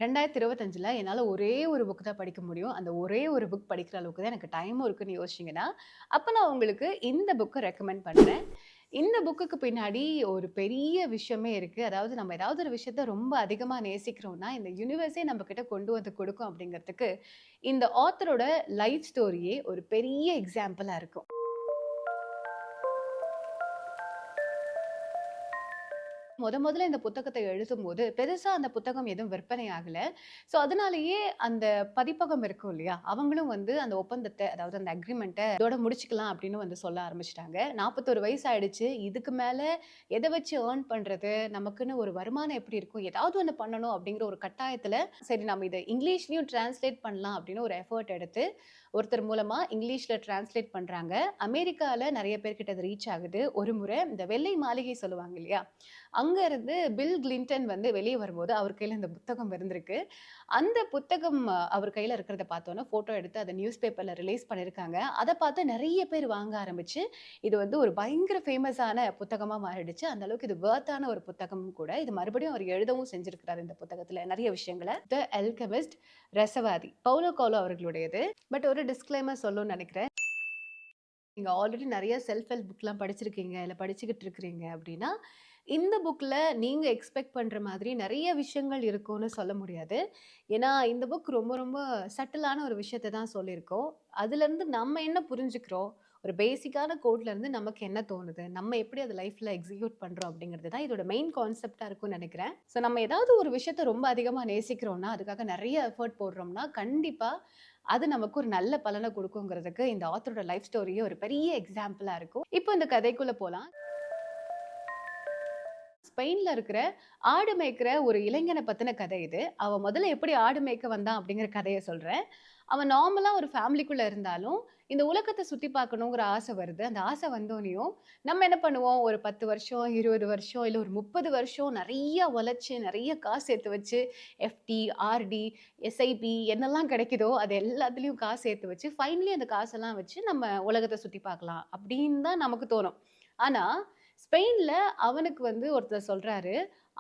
2025ல என்னால ஒரே ஒரு புக் தான் படிக்க முடியும். அந்த ஒரே ஒரு புக் படிக்கிற அளவுக்கு தான் எனக்கு டைமும் இருக்குன்னு யோசிச்சீங்கன்னா, அப்ப நான் உங்களுக்கு இந்த புக்க ரெக்கமெண்ட் பண்றேன். இந்த புக்குக்கு பின்னாடி ஒரு பெரிய விஷயமே இருக்கு. அதாவது நம்ம ஏதாவது ஒரு விஷயத்த ரொம்ப அதிகமா நேசிக்கிறோம்னா, இந்த யுனிவர்ஸே நம்ம கிட்ட கொண்டு வந்து கொடுக்கும் அப்படிங்கிறதுக்கு, இந்த ஆத்தரோட லைஃப் ஸ்டோரியே ஒரு பெரிய எக்ஸாம்பிளா இருக்கும். முதல்ல இந்த புத்தகத்த எழுதும்போது, பெருசா அந்த புத்தகம் எதுவும் விற்பனை ஆகல. ஸோ, அதனாலேயே அந்த பதிப்பகம் இருக்கும் இல்லையா? அவங்களும் வந்து அந்த ஒப்பந்தத்த, அதாவது அந்த அக்ரீமெண்ட்ட இதோட முடிச்சுக்கலாம் அப்படின்னு வந்து சொல்ல ஆரம்பிச்சுட்டாங்க. 41 வயசு ஆயிடுச்சு. இதுக்கு மேல எத வச்சு ஏர்ன் பண்றது? நமக்குன்னு ஒரு வருமானம் எப்படி இருக்கும்? ஏதாவது ஒண்ணு பண்ணணும் அப்படிங்கிற ஒரு கட்டாயத்துல, சரி நம்ம இத இங்கிலீஷ்லயும் டிரான்ஸ்லேட் பண்ணலாம் அப்படின்னு ஒரு எஃபோர்ட் எடுத்து, ஒருத்தர் மூலமா இங்கிலீஷ்ல டிரான்ஸ்லேட் பண்றாங்க. அமெரிக்கால நெறைய பேர்கிட்ட அது ரீச் ஆகுது. ஒரு முறை இந்த வெள்ளை மாளிகை சொல்லுவாங்க இல்லையா? அங்க இருந்து பில் கிளின்டன் வந்து வெளிய வரும்போது, அவர் கையில இந்த புத்தகம் இருந்திருக்கு. அந்த புத்தகம் அவர் கையில இருக்கிறத பார்த்தோனே, ஃபோட்டோ எடுத்து அத நியூஸ் பேப்பர்ல ரிலீஸ் பண்ணியிருக்காங்க. அத பார்த்து நெறைய பேர் வாங்க ஆரம்பிச்சு, இது வந்து ஒரு பயங்கர ஃபேமஸான புத்தகமா மாறிடுச்சு. அந்த அளவுக்கு இது வொர்த்தான ஒரு புத்தகமும் கூட. இது மறுபடியும் அவர் எழுதவும் செஞ்சிருக்கிறாரு இந்த புத்தகத்துல நெறைய விஷயங்கள. த அல்கெமிஸ்ட், ரசவாதி. பவுலோ கௌலோ அவர்களுடையது. பட் ஒரு டிஸ்க்ளைமர் சொல்லணும்னு நெனைக்கிறேன். நீங்க ஆல்ரெடி நெறைய செல்ஃப் ஹெல்ப் புக்லாம் படிச்சிருக்கீங்க, இல்ல படிச்சுக்கிட்டு இருக்கிறீங்க அப்படின்னா, இந்த புக்ல நீங்க எக்ஸ்பெக்ட் பண்ற மாதிரி நெறைய விஷயங்கள் இருக்கும்னு சொல்ல முடியாது. ஏன்னா, இந்த புக் ரொம்ப ரொம்ப சட்டிலான ஒரு விஷயத்த தான் சொல்லியிருக்கோம். அதுலருந்து நம்ம என்ன புரிஞ்சுக்கிறோம்? ஒரு பேசிக்கான கோட்ல இருந்து நமக்கு என்ன தோணுது? நம்ம எப்படி அத லைஃப்ல எக்ஸிக்யூட் பண்றோம் அப்படிங்கிறது தான் இதோட மெயின் கான்செப்ட்டா இருக்கும்னு நெனைக்கிறேன். ஸோ நம்ம ஏதாவது ஒரு விஷயத்த ரொம்ப அதிகமா நேசிக்கிறோம்னா, அதுக்காக நெறைய எஃபோர்ட் போடுறோம்னா, கண்டிப்பா அது நமக்கு ஒரு நல்ல பலன குடுக்குங்கிறதுக்கு இந்த ஆத்தரோட லைஃப் ஸ்டோரியே ஒரு பெரிய எக்ஸாம்பிளா இருக்கும். இப்போ இந்த கதைக்குள்ள போலாம். ஸ்பெயின்ல இருக்கிற ஆடு மேய்க்கிற ஒரு இளைஞன பத்தின கதை இது. அவன் முதல்ல எப்படி ஆடு மேய்க்க வந்தான் அப்படிங்கிற கதைய சொல்றேன். அவன் நார்மலா ஒரு ஃபேமிலிக்குள்ள இருந்தாலும், இந்த உலகத்த சுத்தி பார்க்கணுங்கிற ஆசை வருது. அந்த ஆசை வந்தோனயும், நம்ம என்ன பண்ணுவோம், ஒரு 10 வருஷம், 20 வருஷம், இல்ல ஒரு 30 வருஷம் நெறைய உழைச்சு, நெறைய காசு சேர்த்து வச்சு, எஃப்டி, ஆர்டி, எஸ்ஐபி என்னெல்லாம் கிடைக்குதோ, அது எல்லாத்துலயும் காசு சேர்த்து வச்சு, ஃபைனலி அந்த காசெல்லாம் வச்சு நம்ம உலகத்த சுத்தி பார்க்கலாம். அப்படின்னு தான் நமக்கு தோணும். ஆனா, ஸ்பெயின்ல அவனுக்கு வந்து ஒருத்தர் சொல்றாரு,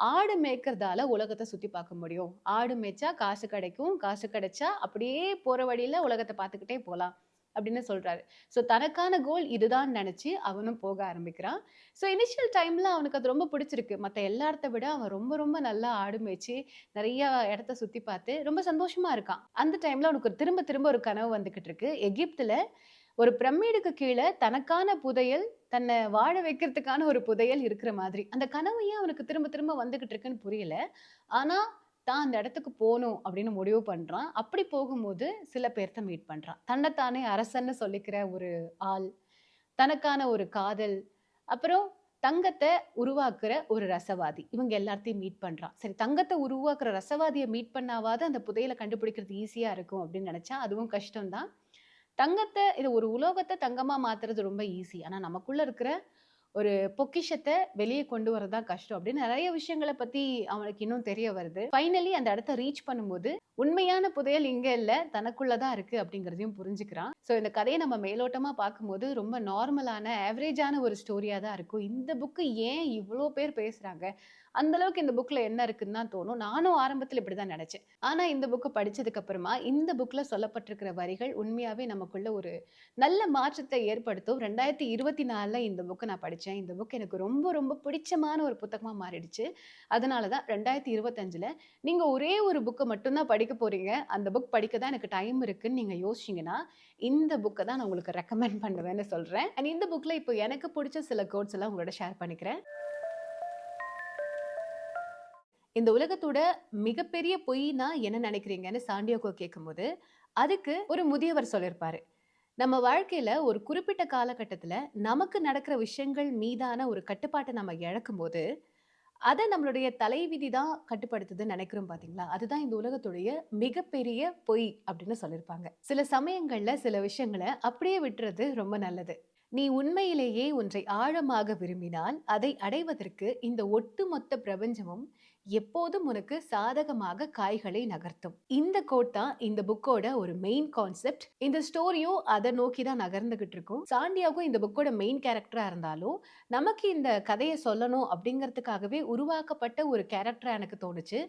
"ஆடு மேய்க்கிறதால உலகத்த சுத்தி பார்க்க முடியும். ஆடு மேய்ச்சா காசு கிடைக்கும். காசு கிடைச்சா அப்படியே போற வழியில உலகத்த பார்த்துக்கிட்டே போலாம்." அப்படின்னு சொல்றாரு. ஸோ தனக்கான கோல் இதுதான்னு நெனச்சு அவனும் போக ஆரம்பிக்கிறான். ஸோ இனிஷியல் டைம்ல அவனுக்கு அது ரொம்ப பிடிச்சிருக்கு. மத்த எல்லாத்த விட அவன் ரொம்ப ரொம்ப நல்லா ஆடு மேய்ச்சு, நெறைய இடத்த சுத்தி பார்த்து ரொம்ப சந்தோஷமா இருக்கான். அந்த டைம்ல அவனுக்கு திரும்ப திரும்ப ஒரு கனவு வந்துகிட்டு இருக்கு. எகிப்துல ஒரு பிரமிடுக்கு கீழ தனக்கான புதையல், தன்ன வாழ வைக்கிறதுக்கான ஒரு புதையல் இருக்கிற மாதிரி. அந்த கனவு ஏன் அவனுக்கு திரும்ப திரும்ப வந்துகிட்டு இருக்குன்னு புரியல. ஆனா, தான் அந்த இடத்துக்கு போணும் அப்படின்னு முடிவு பண்றான். அப்படி போகும்போது சில பேர்த்த மீட் பண்றான். தன்னைத்தானே அரசன்னு சொல்லிக்கிற ஒரு ஆள், தனக்கான ஒரு காதல், அப்புறம் தங்கத்த உருவாக்குற ஒரு ரசவாதி. இவங்க எல்லாத்தையும் மீட் பண்றான். சரி தங்கத்த உருவாக்குற ரசவாதிய மீட் பண்ணாவாவது அந்த புதையல கண்டுபிடிக்கிறது ஈஸியா இருக்கும் அப்படின்னு நெனச்சா, அதுவும் கஷ்டம் தான். தங்கத்த இது ஒரு உலோகத்த தங்கமா மாத்துறது ரொம்ப ஈஸி. ஆனா நமக்குள்ள இருக்கிற ஒரு பொக்கிஷத்த வெளிய கொண்டு வரது தான் கஷ்டம் அப்படின்னு நெறைய விஷயங்கள பத்தி அவனுக்கு இன்னும் தெரிய வருது. ஃபைனலி அந்த இடத்த ரீச் பண்ணும்போது, உண்மையான புதையல் இங்க இல்ல, தனக்குள்ள தான் இருக்கு அப்படிங்கிறதையும் புரிஞ்சுக்கிறான். ஸோ இந்த கதைய நம்ம மேலோட்டமா பார்க்கும்போது ரொம்ப நார்மலான, ஆவரேஜான ஒரு ஸ்டோரியா தான் இருக்கும். இந்த புக் ஏன் இவ்ளோ பேர் பேசுறாங்க? அந்த அளவுக்கு இந்த புக்ல என்ன இருக்குன்னு தான் தோணும். நானும் ஆரம்பத்துல இப்படிதான் நெனச்சேன். ஆனா இந்த புக்க படிச்சதுக்கு அப்புறமா, இந்த புக்ல சொல்லப்பட்டிருக்கிற வரிகள் உண்மையாவே நமக்குள்ள ஒரு நல்ல மாற்றத்தை ஏற்படுத்தும். 2024ல இந்த புக்க நான் படிச்சேன். இந்த புக் எனக்கு ரொம்ப ரொம்ப பிடிச்சமான ஒரு புத்தகமா மாறிடுச்சு. அதனால தான் 2025ல நீங்க ஒரே ஒரு புக்க மட்டும் தான் படிக்க போறீங்க. அந்த புக் படிக்க தான் எனக்கு டைம் இருக்குன்னு நீங்க யோசிச்சீங்கன்னா, இந்த புக்க தான் நான் உங்களுக்கு ரெக்கமெண்ட் பண்ணுவேன்னு சொல்றேன். அண்ட் இந்த புக்ல இப்போ எனக்கு புடிச்ச சில கோட்ஸ் எல்லாம் உங்களோட ஷேர் பண்ணிக்கிறேன். இந்த உலகத்தோட மிகப்பெரிய பொய்னா என்ன நினைக்கிறீங்கன்னு சாண்டியாகோ கேட்கும்போது, அதுக்கு ஒரு முதியவர் சொல்லியிருப்பாரு. நம்ம வாழ்க்கையில ஒரு குறிப்பிட்ட காலகட்டத்துல நமக்கு நடக்கிற விஷயங்கள் மீதான ஒரு கட்டுப்பாட்ட நம்ம இழக்கும்போது, அத நம்மளுடைய தலைவிதி தான் கட்டுப்படுத்துதுன்னு நினைக்கிறோம் பார்த்தீங்களா? அதுதான் இந்த உலகத்துடைய மிகப்பெரிய பொய் அப்படின்னு சொல்லியிருப்பாங்க. சில சமயங்கள்ல சில விஷயங்கள அப்படியே விட்டுறது ரொம்ப நல்லது. நீ உண்மையிலேயே ஒன்றை ஆழமாக விரும்பினால், அதை அடைவதற்கு இந்த ஒட்டுமொத்த பிரபஞ்சமும் எப்போதும் உனக்கு சாதகமாக காய்களை நகர்த்தும். இந்த கோட் தான் இந்த புக்கோட ஒரு மெயின் கான்செப்ட். இந்த ஸ்டோரியும் அதை நோக்கி தான் நகர்ந்துகிட்டு இருக்கும். சாண்டியாகோ இந்த புக்கோட மெயின் கேரக்டரா இருந்தாலும் நமக்கு இந்த கதையை சொல்லணும் அப்படிங்கிறதுக்காகவே உருவாக்கப்பட்ட ஒரு கேரக்டரா எனக்கு தோணுச்சு.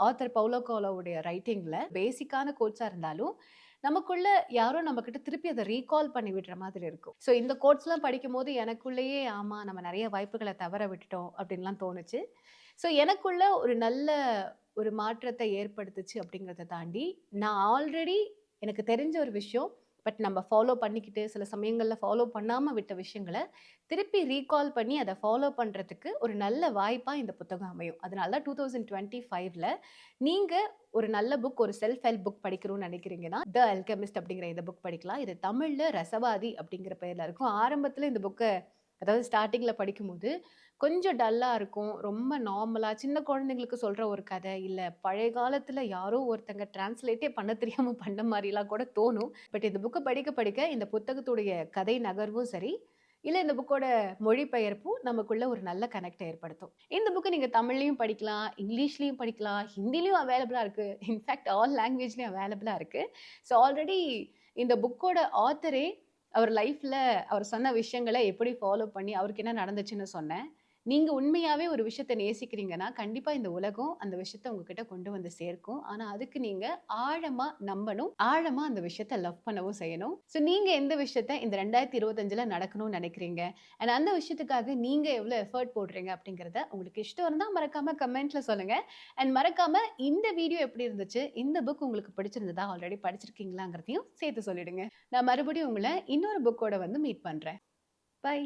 ஆத்தர் பவுலோ கோலோவுடைய ரைட்டிங்ல பேசிக்கான கோட்ஸா இருந்தாலும் நமக்குள்ள யாரோ நம்ம கிட்ட திருப்பி அதை ரீகால் பண்ணி விடுற மாதிரி இருக்கும். ஸோ இந்த கோட்ஸ்லாம் படிக்கும் போது எனக்குள்ளேயே ஆமா நம்ம நிறைய வாய்ப்புகளை தவற விட்டுட்டோம் அப்படின்லாம் தோணுச்சு. ஸோ எனக்குள்ள ஒரு நல்ல ஒரு மாற்றத்தை ஏற்படுத்துச்சு அப்படிங்கிறத தாண்டி நான் ஆல்ரெடி எனக்கு தெரிஞ்ச ஒரு விஷயம் பட் நம்ம ஃபாலோ பண்ணிக்கிட்டு சில சமயங்களில் ஃபாலோ பண்ணாமல் விட்ட விஷயங்களை திருப்பி ரீகால் பண்ணி அதை ஃபாலோ பண்ணுறதுக்கு ஒரு நல்ல வாய்ப்பாக இந்த புத்தகம் அமையும். அதனால தான் 2025ல் நீங்கள் ஒரு நல்ல புக், ஒரு செல்ஃப் ஹெல்ப் புக் படிக்கணும்னு நினைக்கிறீங்கன்னா த அல்கெமிஸ்ட் அப்படிங்கிற இந்த புக் படிக்கலாம். இது தமிழில் ரசவாதி அப்படிங்கிற பெயரில் இருக்கும். ஆரம்பத்தில் இந்த புக்கை அதாவது ஸ்டார்டிங்கில் படிக்கும்போது கொஞ்சம் டல்லாக இருக்கும். ரொம்ப நார்மலாக சின்ன குழந்தைங்களுக்கு சொல்கிற ஒரு கதை, இல்லை பழைய காலத்தில் யாரோ ஒருத்தங்க டிரான்ஸ்லேட்டே பண்ண தெரியாமல் பண்ண மாதிரிலாம் கூட தோணும். பட் இந்த புக்கை படிக்க படிக்க இந்த புத்தகத்துடைய கதை நகர்வும் சரி, இல்லை இந்த புக்கோட மொழிபெயர்ப்பும் நமக்குள்ள ஒரு நல்ல கனெக்டை ஏற்படுத்தும். இந்த புக்கை நீங்கள் தமிழ்லையும் படிக்கலாம், இங்கிலீஷ்லையும் படிக்கலாம், ஹிந்திலையும் அவைலபிளாக இருக்குது. இன்ஃபேக்ட் ஆல் லாங்குவேஜ்லையும் அவைலபிளாக இருக்குது. ஸோ ஆல்ரெடி இந்த புக்கோட ஆத்தரே அவர் லைஃப்பில் அவர் சொன்ன விஷயங்களை எப்படி ஃபாலோ பண்ணி அவருக்கு என்ன நடந்துச்சுன்னு சொன்னேன். நீங்கள் உண்மையாகவே ஒரு விஷயத்தை நேசிக்கிறீங்கன்னா கண்டிப்பாக இந்த உலகம் அந்த விஷயத்த உங்ககிட்ட கொண்டு வந்து சேர்க்கும். ஆனால் அதுக்கு நீங்கள் ஆழமாக நம்பணும், ஆழமாக அந்த விஷயத்த லவ் பண்ணவும் செய்யணும். ஸோ நீங்கள் எந்த விஷயத்த இந்த 2025ல் நடக்கணும்னு நினைக்கிறீங்க அண்ட் அந்த விஷயத்துக்காக நீங்கள் எவ்வளோ எஃபர்ட் போடுறீங்க அப்படிங்கிறத உங்களுக்கு இஷ்டம் இருந்தால் மறக்காமல் கமெண்ட்டில் சொல்லுங்கள். அண்ட் மறக்காமல் இந்த வீடியோ எப்படி இருந்துச்சு, இந்த புக் உங்களுக்கு பிடிச்சிருந்ததா, ஆல்ரெடி படிச்சிருக்கீங்களாங்கிறதையும் சேர்த்து சொல்லிடுங்க. நான் மறுபடியும் உங்களை இன்னொரு புக்கோட வந்து மீட் பண்ணுறேன். பை.